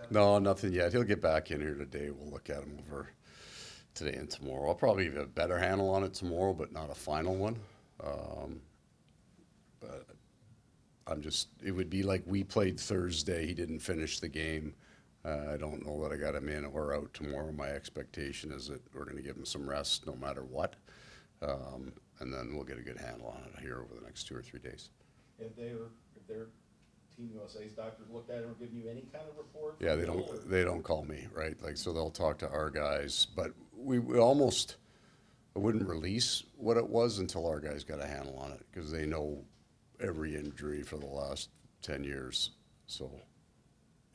yet? No, nothing yet. He'll get back in here today. We'll look at him over today and tomorrow. I'll probably have a better handle on it tomorrow, but not a final one. But it would be like we played Thursday. He didn't finish the game. I don't know that I got him in or out tomorrow. My expectation is that we're going to give him some rest no matter what. And then we'll get a good handle on it here over the next 2 or 3 days. If their Team USA's doctors looked at it or given you any kind of report? Yeah, they don't call me, right? Like, so they'll talk to our guys, but we almost, I wouldn't release what it was until our guys got a handle on it, because they know every injury for the last 10 years. So,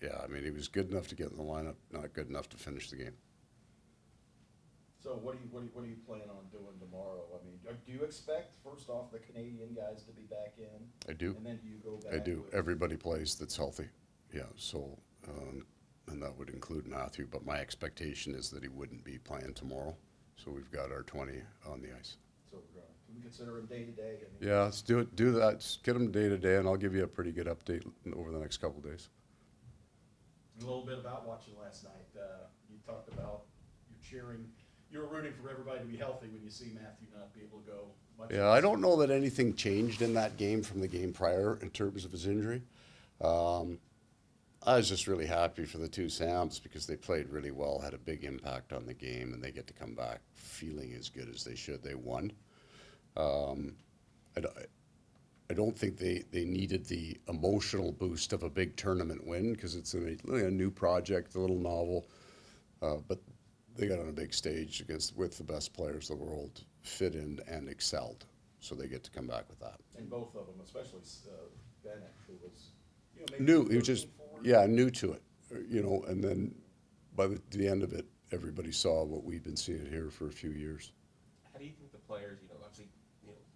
yeah, I mean, he was good enough to get in the lineup, not good enough to finish the game. So what do you plan on doing tomorrow? I mean, do you expect, first off, the Canadian guys to be back in? I do. And then do you go back? I do. Everybody plays that's healthy. Yeah, so, and that would include Matthew, but my expectation is that he wouldn't be playing tomorrow. So we've got our 20 on the ice. So can we consider him day to day? Yeah, let's do that. Just get him day to day, and I'll give you a pretty good update over the next couple of days. A little bit about watching last night. You talked about you cheering. You were rooting for everybody to be healthy when you see Matthew not be able to go much. Yeah, I don't know that anything changed in that game from the game prior in terms of his injury. I was just really happy for the two Sams because they played really well, had a big impact on the game, and they get to come back feeling as good as they should. They won. I don't think they needed the emotional boost of a big tournament win because it's a new project, a little novel, but they got on a big stage with the best players in the world, fit in and excelled. So they get to come back with that. And both of them, especially Bennett, who was, maybe new. He was just, forward. Yeah, new to it, and then by the end of it, everybody saw what we've been seeing here for a few years. How do you think the players, obviously,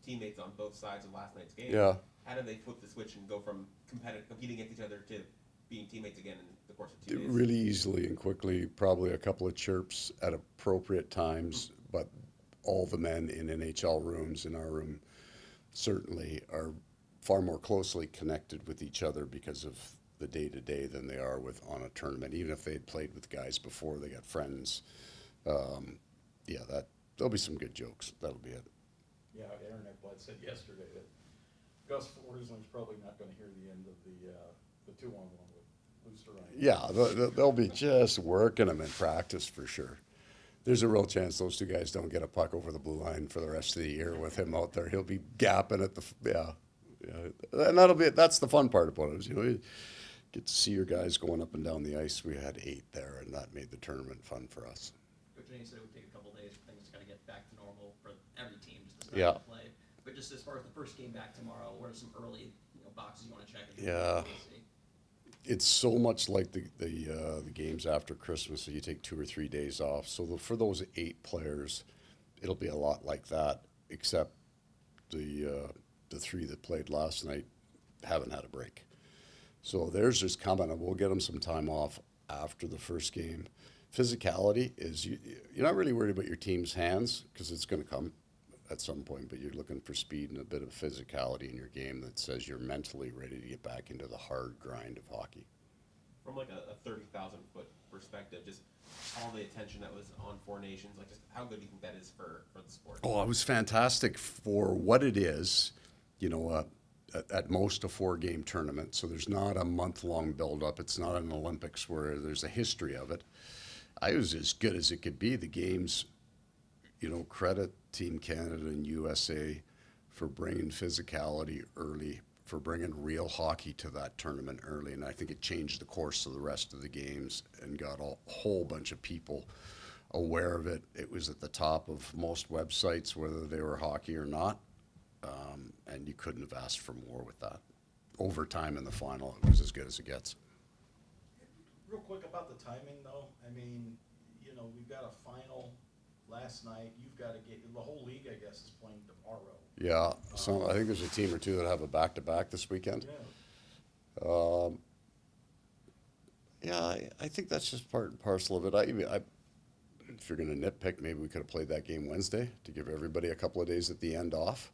teammates on both sides of last night's game, Yeah. how did they flip the switch and go from competing against each other to being teammates again in the course of 2 days? Really easily and quickly, probably a couple of chirps at appropriate times, but all the men in NHL rooms, in our room, certainly are far more closely connected with each other because of the day-to-day than they are on a tournament. Even if they had played with guys before, they got friends. There'll be some good jokes. That'll be it. Yeah, Aaron Ekblad said yesterday that Gus Forsling's probably not going to hear the end of the 2-on-1 with Luster. Yeah, they'll be just working them in practice for sure. There's a real chance those two guys don't get a puck over the blue line for the rest of the year with him out there. He'll be gapping at and that's the fun part about it. Is, you get to see your guys going up and down the ice. We had 8 there, and that made the tournament fun for us. Coach Jane said it would take a couple of days for things to kind of get back to normal for every team just to start to play. But just as far as the first game back tomorrow, what are some early boxes you want to check? Yeah. It's so much like the games after Christmas that you take 2 or 3 days off. So for those 8 players, it'll be a lot like that, except the 3 that played last night haven't had a break. So theirs is coming, and we'll get them some time off after the first game. Physicality is you're not really worried about your team's hands because it's going to come at some point, but you're looking for speed and a bit of physicality in your game that says you're mentally ready to get back into the hard grind of hockey. From like a 30,000-foot perspective, just all the attention that was on Four Nations, like just how good do you think that is for the sport? Oh, it was fantastic for what it is, at most a 4-game tournament. So there's not a month-long build-up. It's not an Olympics where there's a history of it. I was as good as it could be. The games, credit Team Canada and USA for bringing physicality early, for bringing real hockey to that tournament early. And I think it changed the course of the rest of the games and got a whole bunch of people aware of it. It was at the top of most websites, whether they were hockey or not. And you couldn't have asked for more with that. Overtime in the final, it was as good as it gets. Real quick about the timing, though. I mean, we've got a final last night. You've got to get the whole league, I guess, is playing tomorrow. Yeah, I think there's a team or two that have a back-to-back this weekend. Yeah. I think that's just part and parcel of it. If you're going to nitpick, maybe we could have played that game Wednesday to give everybody a couple of days at the end off.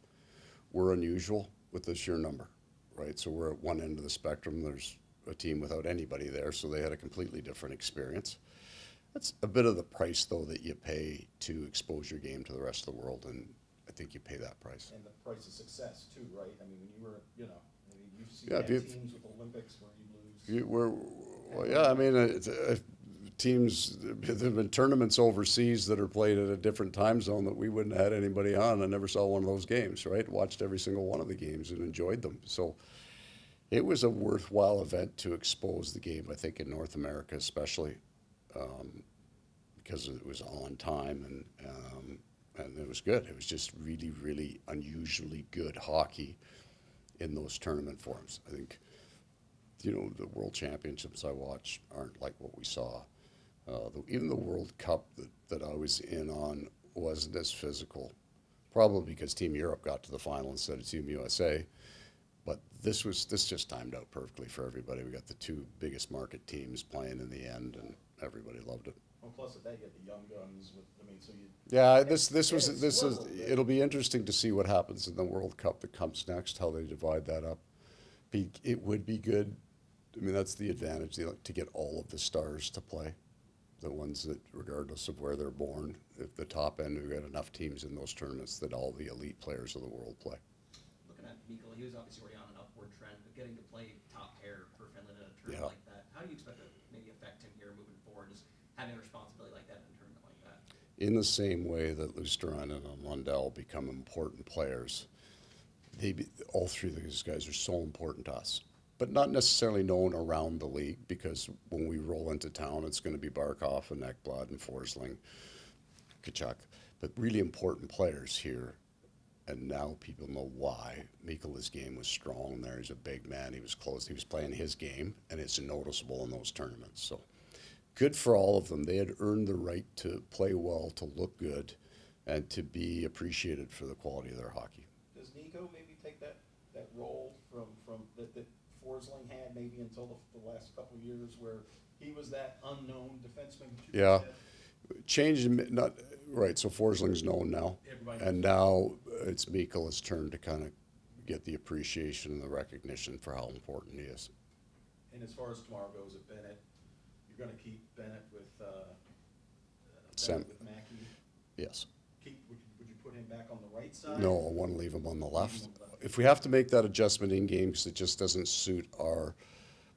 We're unusual with the sheer number, right? So we're at one end of the spectrum. There's a team without anybody there, so they had a completely different experience. That's a bit of the price, though, that you pay to expose your game to the rest of the world, and I think you pay that price. And the price of success too, right? I mean, when you were, I mean, you've seen Yeah, teams with Olympics where you lose. Well, yeah, I mean, teams, there have been tournaments overseas that are played at a different time zone that we wouldn't have had anybody on. I never saw one of those games, right? Watched every single one of the games and enjoyed them. So it was a worthwhile event to expose the game, I think, in North America especially, because it was on time and it was good. It was just really, really unusually good hockey in those tournament forms. I think, the World Championships I watch aren't like what we saw. Even the World Cup that I was in on wasn't as physical, probably because Team Europe got to the final instead of Team USA. But this just timed out perfectly for everybody. We got the two biggest market teams playing in the end, and everybody loved it. Well, plus of that, you had the young guns with, so you. Yeah, it'll be interesting to see what happens in the World Cup that comes next, how they divide that up. It would be good. I mean, that's the advantage, to get all of the stars to play, the ones that, regardless of where they're born, at the top end, we've got enough teams in those tournaments that all the elite players of the world play. Looking at Mikko, he was obviously already on an upward trend, but getting to play top pair for Finland in a tournament like that, how do you expect to maybe affect him here moving forward, just having a responsibility like that in a tournament like that? In the same way that Lusterin and Lundell become important players, all three of these guys are so important to us. But not necessarily known around the league, because when we roll into town, it's going to be Barkov and Ekblad and Forsling, Tkachuk, but really important players here. And now people know why. Mikola's game was strong there. He's a big man. He was close. He was playing his game, and it's noticeable in those tournaments. So good for all of them. They had earned the right to play well, to look good, and to be appreciated for the quality of their hockey. Does Nico maybe take that role from that Forsling had maybe until the last couple of years, where he was that unknown defenseman? Yeah, changed, not right. So Forsling's known now, and now it's Mikola's turn to kind of get the appreciation and the recognition for how important he is. And as far as tomorrow goes at Bennett, you're going to keep Bennett with Mackey. Yes. Would you put him back on the right side? No, I want to leave him on the left. If we have to make that adjustment in game because it just doesn't suit our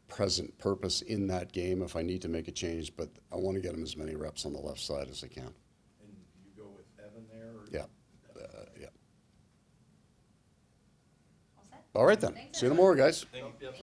present purpose in that game, if I need to make a change, but I want to get him as many reps on the left side as I can. And you go with Evan there? Or Yeah. Yeah. All set? All right then. Thanks, See you tomorrow, guys. Thank you.